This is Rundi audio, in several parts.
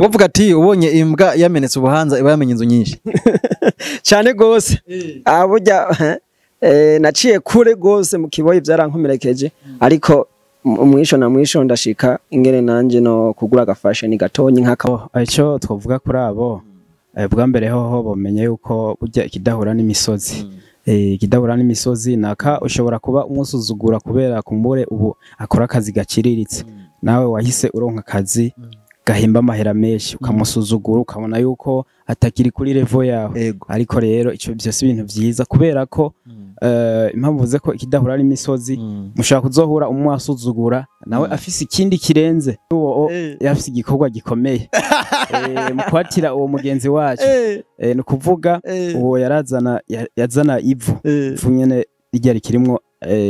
Uvuga ati ubonye imbwa yamenetse ubuhanza iba yamenye inzu nyinshi cyane gose burya naciye kure gose mu kiboyi byarankomerekeje ariko mwisho ndashika ingene nanje no kugura agafashe ni gatonyi nkaka icyo twavuga kuri abo bwa mbere hoho bomenye yuko burya ikidahura n'imisozi ikidahura n'imisozi naka ushobora kuba umusuzugura kubera kumbure ubu akora akazi gaciriritse nawe wahise uronka akazi gahimba amahera menshi ukamusuzugura ukabona yuko atakiri kuri level yawe ariko rero ico byose ibintu byiza kubera ko impamvu vuze ko ikidahura n'imisozi mushaka kuzohura umwasuzugura nawe afise ikindi kirenze uwo yafise igikorwa gikomeye mu kwatira uwo mugenzi wacu no kuvuga uwo yazana ivu nyene rijya rikirimo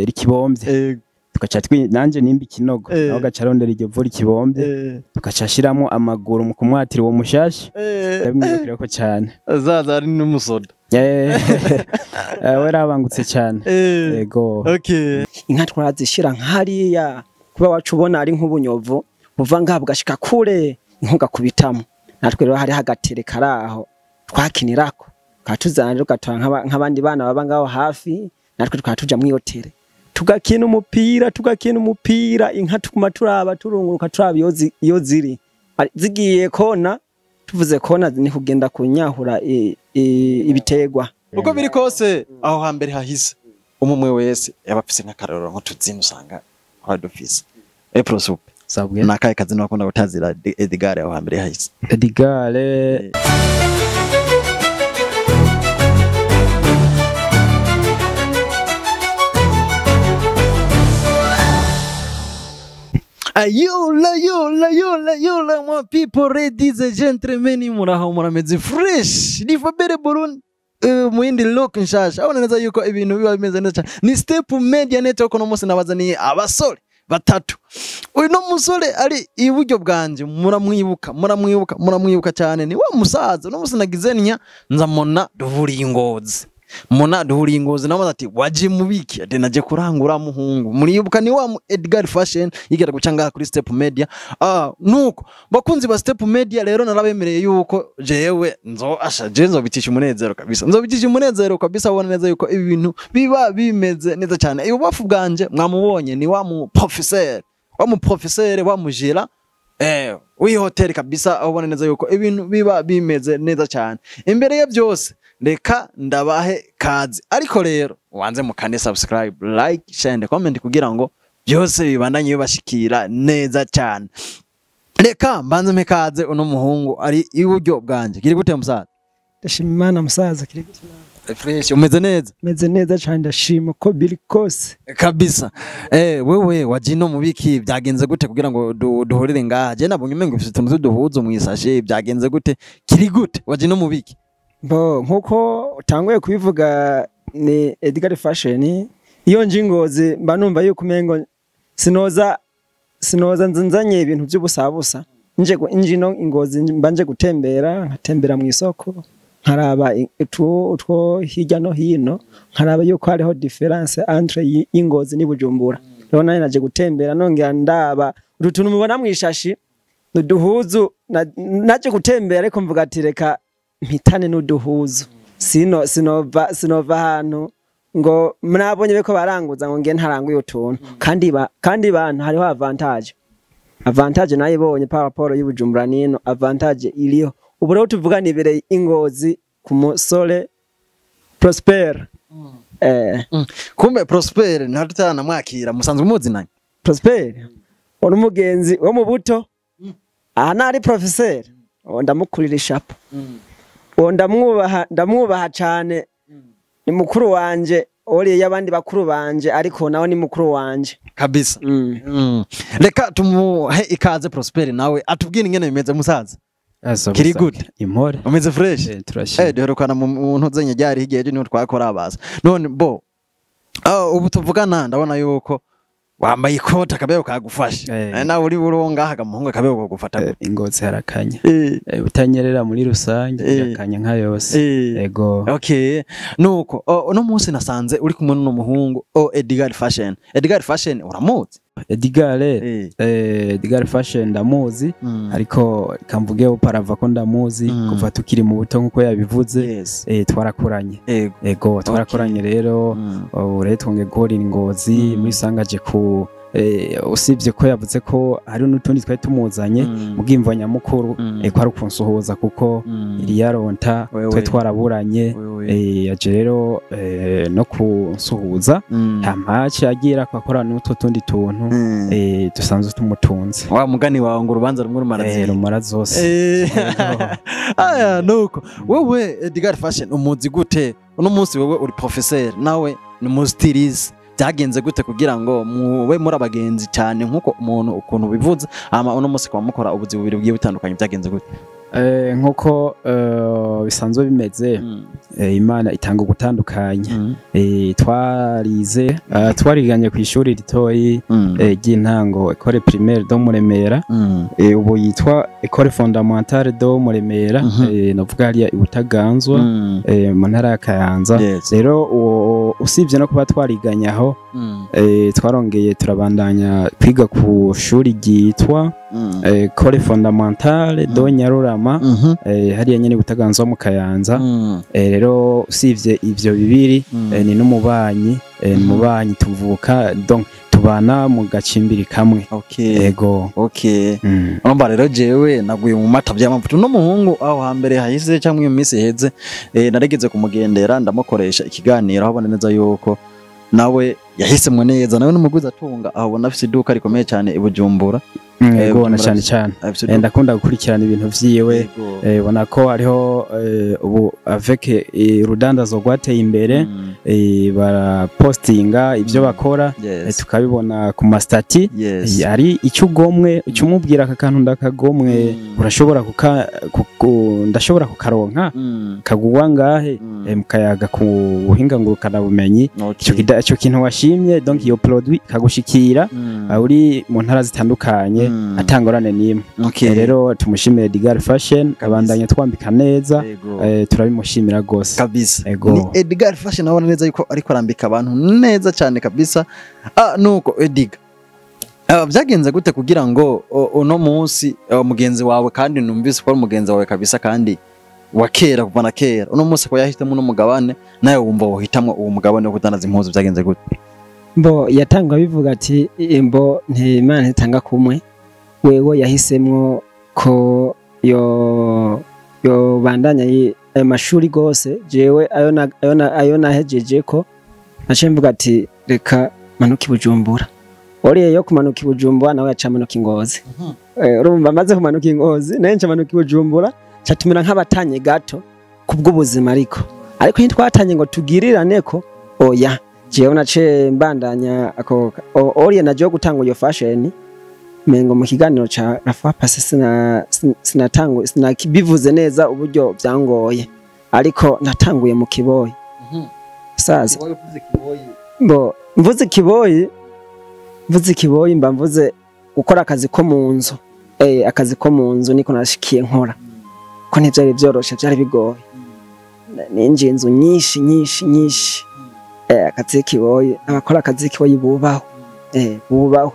rikibombye tugaca nanje nimba ikinogo naho gacarondera iryo vu rikibombye tukacashiramo amaguru mu kumwatira uwo mushashi yabimwibukira ko cyane azaza ari n'umusoda we rabangutse cyane yego inka twarazishira nkariya kuba wacu ubona ari nk'ubunyovu buva ngabwo gashika kure inkuga kubitamo natwe rero hari hagatere karaho twakinirako katuzana rugatora nk'abandi bana baba ngaho hafi natwe twatuja mu hotel tugakina umupira inka tukuma turaba turunguruka turaba iyo ziri zigiye kona tuvuze kona ni kugenda kunyahura ibitegwa uko biri kose aho hambere hahise umumwe wese yabafise nk'akaroro nko tuzina usanga hadufise Prosupe sabwe nakaye kazi nakunda gutazira Edgar aho hambere hahise Edgar Yola, my people, ladies and gentlemen, muraho murameze fresh. Ni Fabere Burundi. Muindi look nshasha. Abona neza yuko ibintu biba bimeze neza. Ni Step Media Network no munsi nabazaniye abasore batatu. Uyu no musore ari iburyo bwanje muramwibuka cyane ni wa musaza no munsi nagizenya nzamona duhuriye ingozi. Mona duhuriye ingozi namaze ati waje mubiki ati naje kurangura muhungu muribuka ni wa Edgar Fashion yigera gucanga kuri Step Media nuko bakunzi ba Step Media rero narabemereye yuko jewe nzobitisha umunezero kabisa ubona neza yuko ibi bintu biba bimeze neza cyane iyo bafu bwanje mwamubonye ni wa mu professeur wa mujira uyi hotel kabisa ubona neza yuko ibintu biba bimeze neza cyane imbere ya byose reka ndabahe kazi ariko rero wanze mukane subscribe like share and comment kugira ngo byose bibandanye bibashikira neza cyane reka mbanze mekaze uno muhungu ari iburyo bwanje kiri gute musaza ndashima Imana musaza kiri gute fresh umeze neza meze neza cyane ndashima ko biri kose kabisa wewe wajino mubiki byagenze gute kugira ngo duhorire ngaha je nabonye umengo ufite utuntu duhuzo mwisashe byagenze gute kiri gute wajino mubiki nkuko utanguye kubivuga ni Edgar Fashion iyo njingozi mba numva yuko umengo sinoza nzanye ibintu by'ubusabusa njino ingozi mbanje gutembera nkatembera mu isoko nkaraba utwo hirya no hino nkaraba yuko hariho difference entre ingozi ni Bujumbura rero nane naje gutembera nongera ndaba utuntu mubona mu ishashi duhuzu naje gutembera ariko mvuga ati reka mpitane n'uduhuzu sinova hano ngo mnabonye beko baranguza ngo nge ntaranguye utuntu kandi bantu hariho avantage nayibonye paraporo y'Ubujumbura nino avantage iliho ubu rero tuvugana ibere ingozi ku musore Prosper kumbe Prosper ntatana mwakira musanzwe muzi nanye Prosper ono mugenzi wo mu buto aha nari professeur ndamukurira ishapo ndamwubaha cyane ni mukuru wanje ori yabandi bakuru banje ariko nawe ni mukuru wanje kabisa reka tumuhe ikaze Prosper nawe atubwire ingene bimeze musaza kiri good impore umeze fresh turashye duherukana mu ntuzenye ryari higiye niho twakora abaza none ubu tuvugana ndabona yuko wambaye ikota kabeo kagufasha nawe uri buronga haga muhungu kabeo kugufata ingozi harakanya utanyerera muri rusange yakanya nka yose yego okay nuko no munsi nasanze uri kumwe no muhungu Edgar Fashion uramuzi Edgar Fashion ndamuzi ariko kamvugeho parava ko ndamuzi kuva tukiri mu buto nkuko yabivuze twarakoranye ego twarakoranye rero uretwonge gori Ngozi muri sangaje ku usibye ko yavuze ko hari n'utundi twari tumuzanye mugimva nyamukuru ko ari kunsuhuza kuko iri yaronta twe twaraburanye yaje rero no kunsuhuza hamace agira kwakorana n'utwo tundi tuntu dusanzwe tumutunze wa mugani wawe ngo urubanza rumwe rumara zose aya nuko wewe Edgar Fashion umuzi gute uno munsi wewe uri professeur nawe ni mustilize byagenze gute kugira ngo mube muri abagenzi cyane nkuko umuntu ukuntu bivuze ama uno munsi kwa mukora ubuzi bubiri bwiye butandukanye byagenze gute nkuko bisanzwe bimeze Imana itanga gutandukanya twarize twariganye ku ishuri ritoyi ry'intango École Primaire do Muremera ubu yitwa École Fondamentale do Muremera navuga hariya Ibutaganzwa mu ntara ya Kayanza rero usibye no kuba twariganye aho twarongeye turabandanya kwiga ku shuri ryitwa École Fondamentale do Nyarurama hariya nyene Butaganzwa mu Kayanza rero usivye ivyo bibiri ni n'umubanyi mubanyi tuvuka donc tubana mu gacimbiri kamwe ego urumva rero jewe naguye mu mata by'amavuta no muhungu aho hambere hahise cyangwa iyo minsi heze narigeze kumugendera ndamukoresha ikiganiro aho neza yuko nawe yahisemwe neza nawe n'umuguzi atunga aho bona afite iduka rikomeye cyane i Bujumbura ego na cyane ndakunda gukurikirana ibintu vyiwe bona ko hariho ubu avec urudandazo rwateye imbere bara postinga ibyo bakora tukabibona ku mastati ari icyo ugomwe cyumubwira akakantu ndakagomwe urashobora ndashobora kukaronka kagugwa ngahe mukayaga ku buhinga ngurukana bumenyi icyo kintu washimye donc iyo produit kagushikira uri mu ntara zitandukanye atangorane nimwe rero tumushimire Edgar Fashion kabandanya twambika neza turabimushimira gose kabisa ni Edgar Fashion abona neza yuko ariko arambika abantu neza cyane kabisa nuko Edgar byagenze gute kugira ngo uno munsi mugenzi wawe kandi numvise ko mugenzi wawe kabisa kandi wakera kuva na kera uno munsi ko yahitamo n'umugabane nawe wumva wohitamwe uwo mugabane wo kudandaza impuzu byagenze gute mbo yatangwa bivuga ati mbo Imana itanga kumwe wewe yahisemwo ko yo bandanya amashuri gose jewe ayo nahejeje ko nace mvuga ati reka manuka Bujumbura oriye yo kumanuka Bujumbura nawe yacamanuka Ngozi urumva maze kumanuka Ngozi nanje manuka Bujumbura catumira nk'abatanye gato kubw'ubuzima ariko ntitwatanye ngo tugirirane ko oya jewe nace mbandanya ako oriye naje gutanga iyo fashion mengo mu kiganiro ca Rafapase sinatanguye sinakibivuze neza uburyo byangoye ariko natanguye mu Kiboyi saza mbo mvuze Kiboyi mba mvuze gukora akazi ko mu nzu akazi ko mu nzu niko nashikiye nkora ko ntivyari byoroshe byari bigoye ninje inzu nyinshi akazi Kiboyi abakora akazi Kiboyi bubaho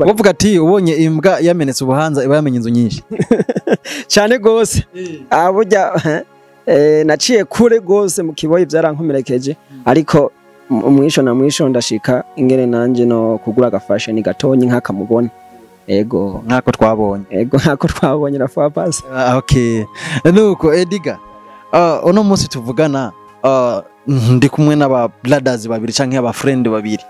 bavuga ati ubonye imbwa yamenetse ubuhanza iba yamenye inzu nyinshi cyane gose burya naciye kure gose mu Kiboyi byarankomerekeje ariko umwisho ndashika ingene nanje no kugura aga fashion gatonyi nk'akamubona ego nkako twabonye Rafapase nuko Edgar uno munsi tuvugana ndi kumwe n'aba brothers babiri canke aba friend babiri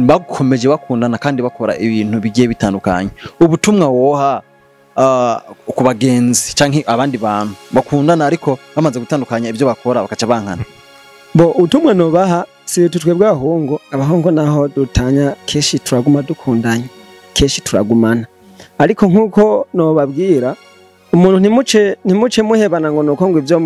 bakomeje bakundana kandi bakora ibintu bigiye bitandukanye ubutumwa woha ku bagenzi canke abandi bantu bakundana ariko bamaze gutandukanya ibyo bakora bakaca bankana bo utumwa no baha si twebwe abahungu naho dutanya keshi turaguma dukundanye keshi turagumana ariko nkuko no babwira umuntu ntimuce muhebana ngo nuko ngo ibyo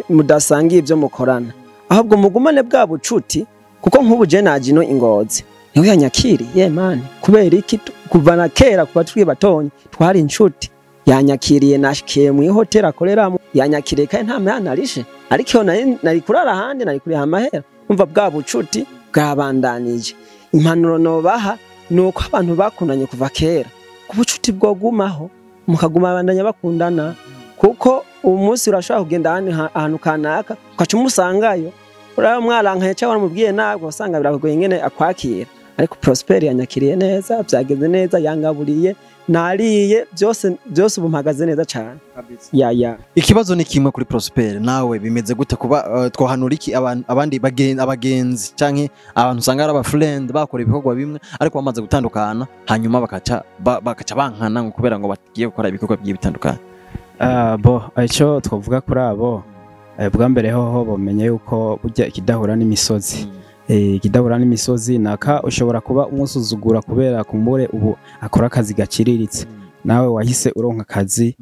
mudasangiye ibyo mukorana ahubwo mugumane bwa bucuti kuko nk'ubu je najino Ingozi niwe yanyakiri mani kubera iki kuva na kera kuba turi batonye twari inshuti yanyakiriye nashikiye mu hotel akoreramo yanyakiriye kandi nta mwana arishe ariko nari kurara handi nari kuri amahera umva bwa bucuti bwabandanije impanuro no baha nuko abantu bakundanye kuva kera kubucuti bwogumaho mukaguma bandanya bakundana kuko umunsi urashobora kugenda ahantu kanaka ukaca umusangayo uraba mwarankaye cyangwa mubwiye nabwo usanga biragoye ngene akwakira ariko Prosper yanyakiriye neza byageze neza yangaburiye nariye byose ubu mpagaze neza cyane ya ikibazo ni kimwe kuri Prosper nawe bimeze gute kuba twahanura iki abandi abagenzi canke abantu usanga ari aba friend bakora ibikorwa bimwe ariko bamaze gutandukana hanyuma bakaca bankana ngo kubera ngo bagiye gukora ibikorwa bigiye bitandukanye bo icyo twavuga kuri abo bwa mbere hoho bamenye yuko burya ikidahura n'imisozi ikidahura n'imisozi naka ushobora kuba umusuzugura kubera kumbure ubu akora akazi gaciriritse nawe wahise uronka akazi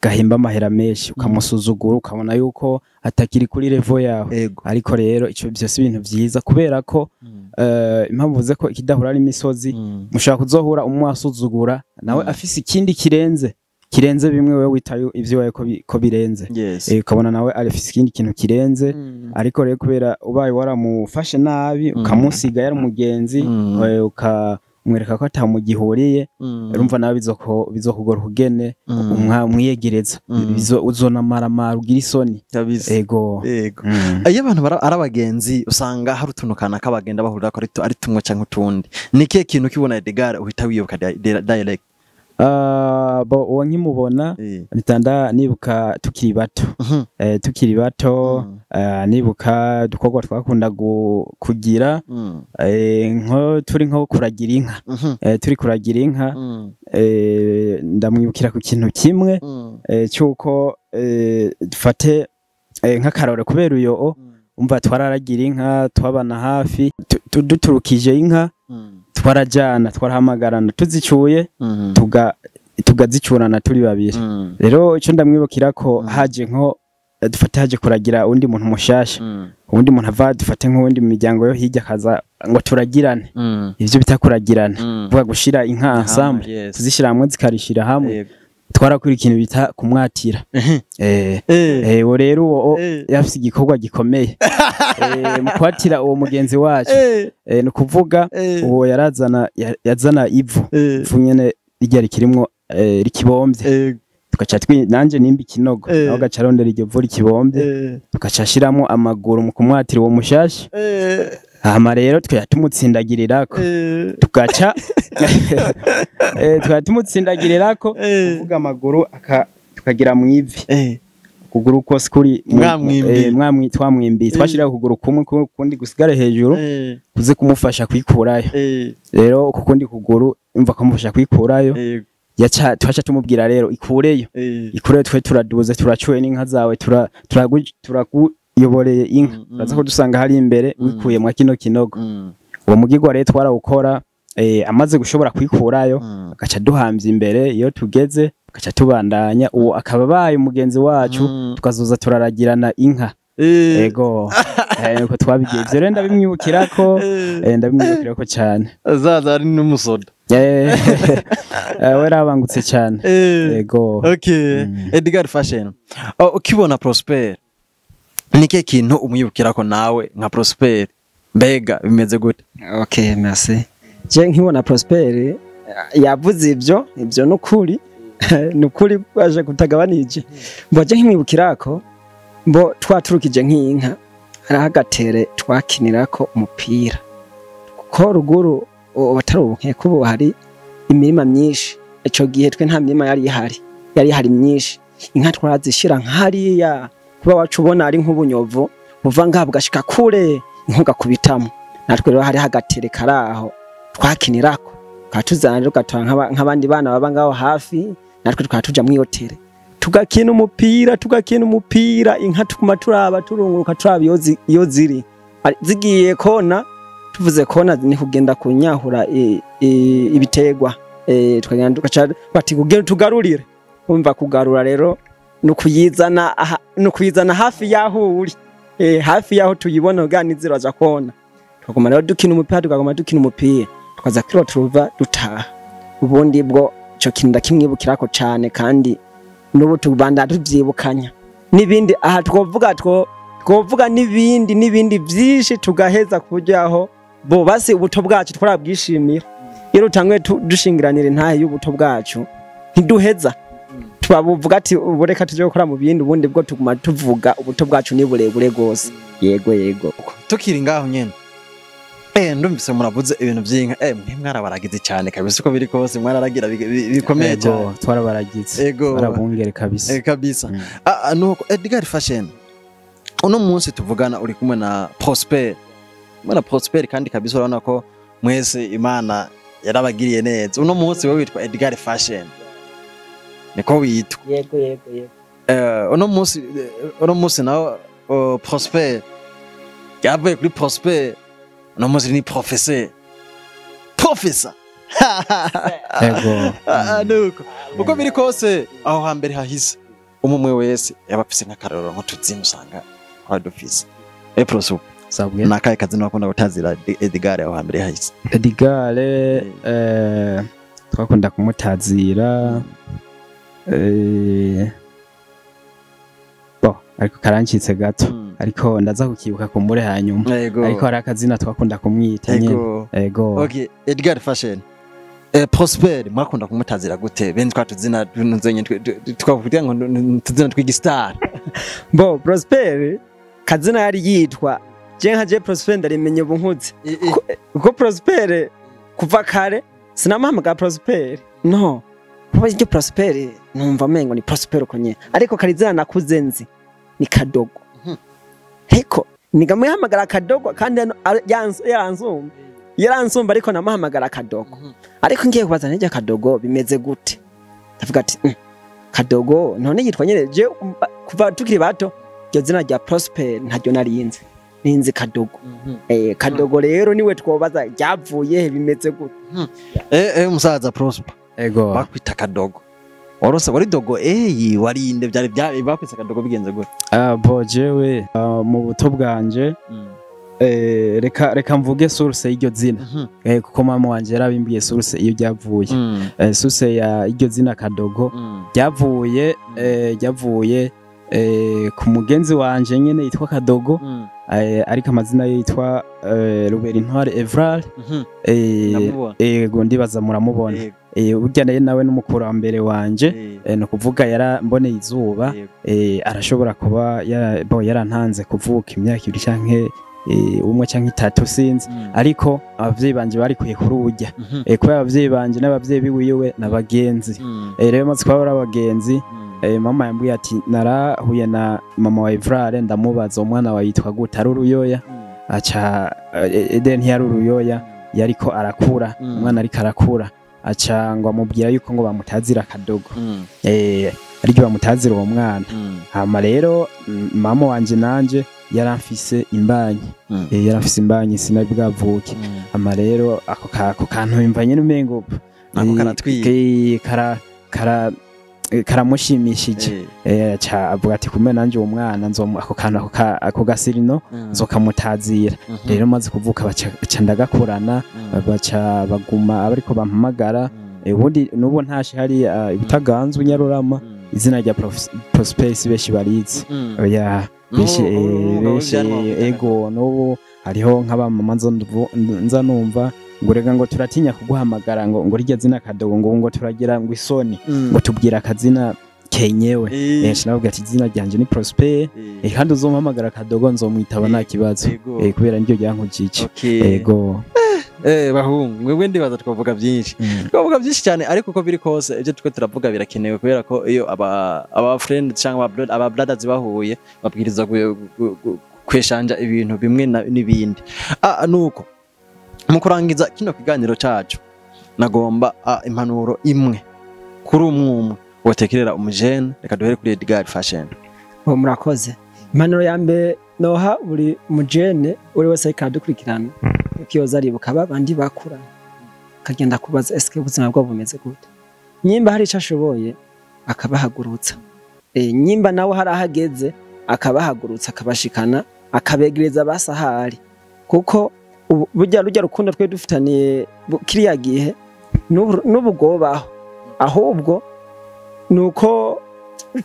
gahimba amahera menshi ukamusuzugura ukabona yuko atakiri kuri level yawe ariko rero ico byose ibintu byiza kubera ko impamvu uvuze ko ikidahura n'imisozi mushaka kuzohura umwasuzugura nawe afise ikindi kirenze bimwe wewe witayo ivyo waye ko birenze ukabona nawe afise ikindi kintu kirenze ariko rero kubera ubaye waramufashe nabi ukamusiga yari umugenzi ukamwereka ko atamugihuriye urumva nawe bizokugora kugene umwiyegereza uzonamara ugira isoni ego iyo abantu ari abagenzi usanga hari utuntu kanaka bagenda bahurira ko ari tumwe canke utundi nikihe kintu kibona Edgar uhita wiyoboka direct uwo nkimubona bitanda nibuka tukiri bato nibuka dukorwa twakunda kugira nko turi nko kuragira inka turi kuragira inka ndamwibukira ku kintu kimwe cyuko dufate nk'akarore kubera uyo umva twararagira inka twabana hafi duturukije inka twarajana twarahamagarana tuzicuye tugazicurana turi babiri rero ico ndamwibukira ko haje nko dufate haje kuragira undi muntu mushasha undi muntu ava dufate nk'undi mu miryango yo hirya kaza ngo turagirane ivyo bitakuragerana vuga gushira inka ensemble kuzishira hamwe zikarishira hamwe twarakora ikintu bita kumwatira uwo rero uwo yafise igikorwa gikomeye mu kwatira uwo mugenzi wacu no kuvuga uwo yazana ivu nyene ryari kirimo rikibombye tugaca nanje nimba ikinogo naho gacarondera iryo vu rikibombye tugacashiramo amaguru mu kumwatira uwo mushasha hama rero twatumutsindagirira tugaca twatumutsindagirira kuvuga amaguru tukagira mu ivi kuguru kose kuri twamwimbi twashira kuguru kumwe kundi gusigare hejuru kuze kumufasha kwikurayo rero kukundi kuguru imva kumufasha kwikurayo twacha tumubwira rero ikureyo twe turaduze turacuye n'inka zawe turakuyoboreye inka uraza ko dusanga hari imbere wikuye mu kino kinogo uwo mugigwa rero twarawukora amaze gushobora kwikurayo agaca duhambye imbere iyo tugeze agaca tubandanya uwo akaba baye umugenzi wacu tukazoza turaragirana inka ego nuko twabigiye ivyo rero ndabimwibukirako cyane azaza ari n'umusoda werabangutse cyane ego okay Edgar Fashion ukibona Prosper nike kintu umwibukirako nawe nka Prosper mbega bimeze gute okay merci je nkibona Prosper yavuze ivyo nukuri baje kutagabanije mboje nkimwibukirako mbo twaturukije nk'inka arahagatere twakinirako umupira ko ruguru batarubuke kubo hari imirima myinshi ico gihe twe nta mirima yari hari myinshi inka twarazishira nkariya kuba wacu ubona ari nk'ubunyovu buva ngabugashika kure inkuga kubitamo natwe rero hari hagatere karaho twakinirako katuzana gatwa nk'abandi bana baba ngaho hafi natwe twatuja mu hotel tugakina umupira inka tukuma turaba turunguruka turaba iyo ziri zigiye kona tuvuze kona ni kugenda kunyahura ibitegwa tukagenda tugaca bati kugenda tugarurire umva kugarura rero nukuyizana hafi yaho uri hafi yaho tuyibona ganizira za kona tukaguma rero dukina umupira tukaza kiro turuva dutaha ubundi bwo cyo kinda kimwibukirako cyane kandi nubu tubanda tuvyibukanya nibindi aha twovuga nibindi byinshi tugaheza kujyaho bo basi ubuto bwacu twarabwishimira iyo utangwe dushingiranira intahe y'ubuto bwacu ntiduheza tubavuga ati ubureka tuje gukora mu bindi ubundi bwo tuguma tuvuga ubuto bwacu ni burebure gose yego tukiri ngaho nyene ndumvise muravuze ibintu by'inka mwe mwarabaragize cyane kabisa uko biri kose mwararagira bikomeye cyane twarabaragize barabungere kabisa kabisa nuko Edgar Fashion uno munsi tuvugana uri kumwe na Prosper kandi kabisa urabona ko mwese Imana yarabagiriye neza uno munsi wewe witwa Edgar Fashion niko witwa yego uno munsi naho Prosper yavuye kuri Prosper uno munsi ni professeur yego nuko uko biri kose aho hambere hahise umwe wese yabafise nk'akaroro nko tuzimusanga kwa dofisi Prosper sabwe nakaye kazi nakunda gutazira Edgar aho hambere hahise Edgar twakunda kumutazira ariko karancitse gato ariko ndaza kukibuka kumbure hanyuma ariko hari akazina twakunda kumwita nyene yego okay Edgar Fashion Prosper mwakunda kumutazira gute benzi twatuzina nzenye twavuga ngo tuzina twigistar Prosper kazina yari yitwa je Prosper ndarimenye bunkuze uko Prosper kuva kare sinamahamagara Prosper no kuba iryo Prosper numva mengo ni Prosper uko nye ariko karizana nakuze nzi ni Kadogo heko nigamuhamagara Kadogo kandi yaransumba ariko namahamagara Kadogo ariko ngiye kubaza nje Kadogo bimeze gute ndavuga ati Kadogo none yitwa nyene je kuva tukiri bato iryo zina rya Prosper ntaryo narinze ninzi Kadogo Kadogo rero niwe twobaza ryavuye bimeze gute umusaza Prosper ego bakwita Kadogo warose wari dogo warinde byari bakwise Kadogo bigenze gute jewe mu buto bwanje reka mvuge source y'iryo zina kuko mama wanje yarabimbiye source iyo ryavuye source ya iryo zina Kadogo ryavuye ku mugenzi wanje nyene yitwa Kadogo ariko amazina yitwa Robert Ntware Evral ndibaza muramubona burya nawe n'umukurambere wanje no kuvuga yaramboneye izuba arashobora kuba yarantanze kuvuka imyaka 2 canke umwe canke 3 sinzi ariko abavyeyi banje bari kuye kuri urya kubera abavyeyi banje n'abavyeyi biwiwe nabagenzi rero maze kwabara abagenzi mama yambwiye ati narahuye na mama wa Evrare ndamubaza umwana wa yitwa gute ari uruyoya aca Eden yari uruyoya yariko arakura umwana ariko arakura aca ngo amubwira yuko ngo bamutazira Kadogo ariko bamutazira uwo mwana hama rero mama wanje nanje yaramfise imbanyi sinabwavuke hama rero ako kantu imvanye n'umengo karamushimishije avuga ati kumena nanje uwo mwana ako gasirino nzokamutazira rero maze kuvuka baca ndagakurana baca baguma abariko bampamagara ubundi nubo ntashi hari ibitaganzwe Nyarurama izina rya Prosper beshi barizi beshi ego nubo hariho nk'abamama nza numva ngo rega ngo turatinya kuguhamagara ngo rijya zina Kadogo ngo turagira ngo isoni ngo tubwira akazina kenyewe navuga ati izina ryanje ni Prosper kandi uzompamagara Kadogo nzomwitaba nta kibazo kubera niryo ryankujije yego bahungu mwebwe ndibaza twavuga byinshi cyane ariko uko biri kose ibyo twe turavuga birakenewe kubera ko iyo aba friend cyangwa aba brothers bahuye babwiriza kweshanja ibintu bimwe n'ibindi nuko mu kurangiza kino kiganiro cyacu nagomba impanuro imwe kuri umwe wotekerera umujene reka duhere kuri Edgar Fashion murakoze impanuro ya mbere noha buri mujene uri wese kadukurikirana ukiyoza aribuka babandi bakura kagenda kubaza eske ubuzima bwo bumeze gute nyimba hari icashoboye akabahagurutsa nyimba nawe hari ahageze akabahagurutsa akabashikana akabegereza basahari kuko burya rukundo twe dufitaniye kiriya gihe n'ubugobaho ahubwo nuko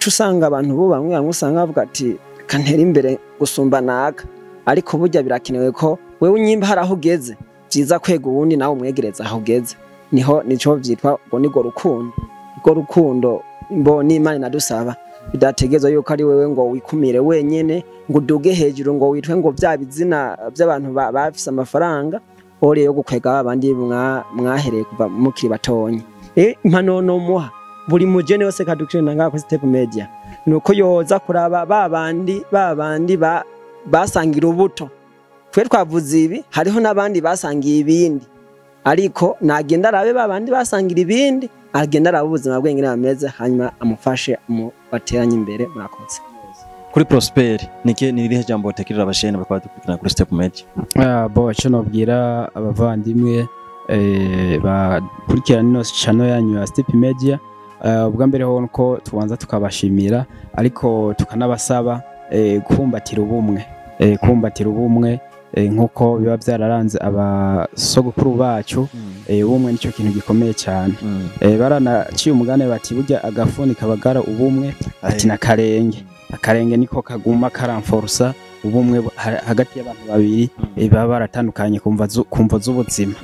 usanga abantu bo bamwe usanga bavuga ati kantera imbere gusumba naka ariko burya birakenewe ko wewe unyimba hari aho ugeze byiza kwega ubundi nawe umwegereza aho ugeze nico vyitwa ngo nigo rukundo. Ngo rukundo mbo n'Imana inadusaba bidategezwa yuko ari wewe ngo wikumire wenyene ngo uduge hejuru ngo witwe ngo bya bizina by'abantu bafise amafaranga ore yo gukwega abandi mwahereye kuva mukiri batonye. Impano no muha buri mujene wose kadukirana ngako Step Media nuko yoza kuraba babandi basangira ubuto. Twe twavuze ibi hariho nabandi basangiye ibindi ariko nagenda arabe babandi basangira ibindi agenda arabe ubuzima bwenge n'ameze hanyuma amufashe bateranye imbere. Murakoze. Kuri Prosper nike nirihe jambo utekerera abashene bakaba dukurikirana kuri Step Media? Bo cyo nobwira abavandimwe bakurikirana ino channel yanyu ya Step Media. Ubwa mbere ho nuko tubanza tukabashimira ariko tukanabasaba kumbatira ubumwe nkuko biba byararanze abasogokuru bacu. Ubumwe nicyo kintu gikomeye cyane. Baranaciye umugane bati burya agafuni kabagara ubumwe ati akarenge niko kaguma karamforsa ubumwe hagati y'abantu babiri baba baratandukanye kumva z'ubuzima.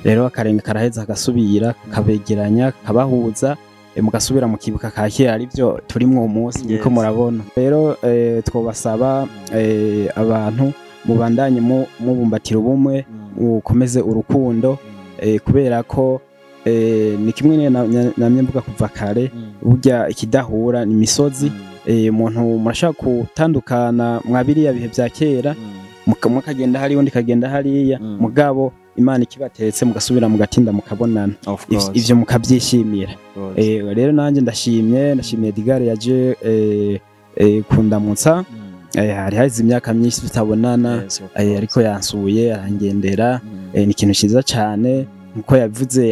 Rero akarenge karaheza gasubira kabegeranya kabahuza mugasubira mu kibuka kakira arivyo turimwo umunsi niko murabona. Rero twobasaba abantu mubandanye mubumbatira ubumwe ukomeze urukundo kubera ko ni kimwe namye mvuga kuva kare burya ikidahura ni imisozi. Umuntu murashaka gutandukana mwabiriya bihe bya kera mukagenda hari undi kagenda hariya mugabo Imana ikibatetse mugasubira mugatinda mukabonana ivyo mukabyishimira. Rero nanje ndashimye Edgar yaje kundamutsa hari hazi imyaka myinshi tutabonana ariko yansuye arangendera. Ni ikintu cyiza cyane nkuko yavuze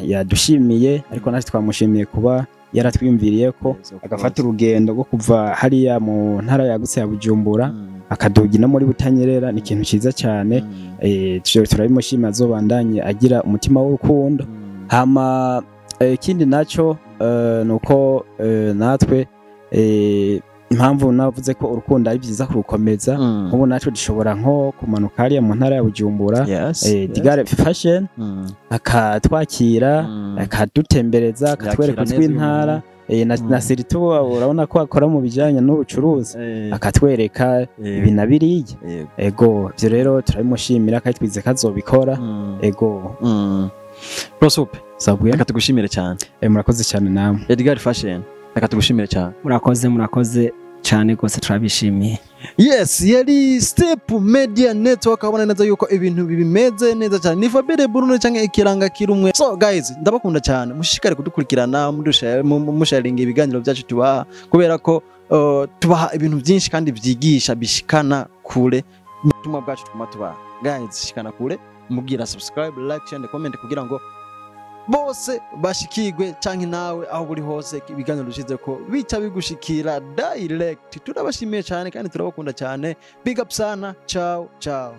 yadushimiye ariko natwe twamushimiye kuba yaratwimviriye ko agafata urugendo rwo kuva hariya mu ntara yagutse ya Bujumbura akadugi no muri Butanyerera. Ni ikintu cyiza cyane turabimushimira azobandanye agira umutima w'urukundo. Hama ikindi naco nuko natwe impamvu navuze ko urukundo ari byiza kurukomeza ubu naco dushobora nko kumanuka hariya mu ntara ya Bujumbura Edgar Fashion akatwakira akadutembereza akatwereka tw'intara na siritu urabona ko akora mu bijanye n'ubucuruzi akatwereka ibinabiriye. Ego byo rero turabimushimira kandi twize kazobikora. Ego Prosupe sabwe reka tugushimire cyane. Murakoze cyane namwe Edgar Fashion reka tugushimire cyane. Murakoze cyane gose turabishimiye. Yes, yari Step Media Network. Abona neza yuko ibintu bimeze neza cyane. Ni Fabere Bruno cyangwa ikiranga kirumwe. So guys, ndabakunda cyane. Mushikare kudukurikirana musharinga ibiganiro byacu tubaha kubera ko tubaha ibintu byinshi kandi byigisha bishikana kure mutuma bwacu tubaha. Guys, shikana kure mugira subscribe, like, share, comment kugira ngo bose bashikirwe canke nawe aho buri hose ibiganiro bishize ko bica bigushikira direct. Turabashimiye cyane kandi turabakunda cyane. Big up sana. Ciao ciao.